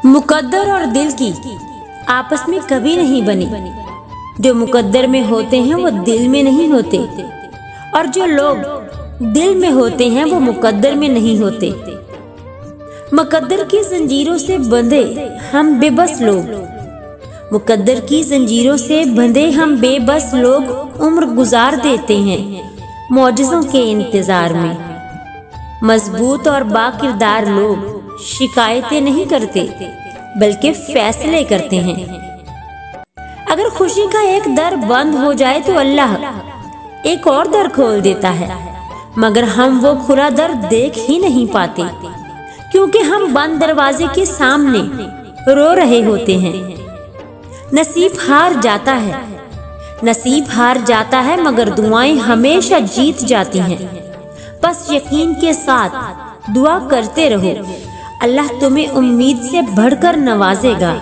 मुकद्दर और दिल की आपस में कभी नहीं बनी। जो मुकद्दर में होते हैं वो दिल में नहीं होते, और जो लोग दिल में होते हैं वो मुकद्दर में नहीं होते। मुकद्दर की जंजीरों से बंधे हम बेबस लोग, मुकद्दर की जंजीरों से बंधे हम बेबस लोग उम्र गुजार देते हैं मौजज़ों के इंतजार में। मजबूत और बाकिरदार लोग शिकायतें नहीं करते बल्कि फैसले करते हैं। अगर खुशी का एक दर बंद हो जाए तो अल्लाह एक और दर खोल देता है, मगर हम वो खुला दर देख ही नहीं पाते, क्योंकि हम बंद दरवाजे के सामने रो रहे होते हैं। नसीब हार जाता है, नसीब हार जाता है, मगर दुआएं हमेशा जीत जाती हैं। बस यकीन के साथ दुआ करते रहो, अल्लाह तुम्हें उम्मीद से बढ़कर नवाजेगा।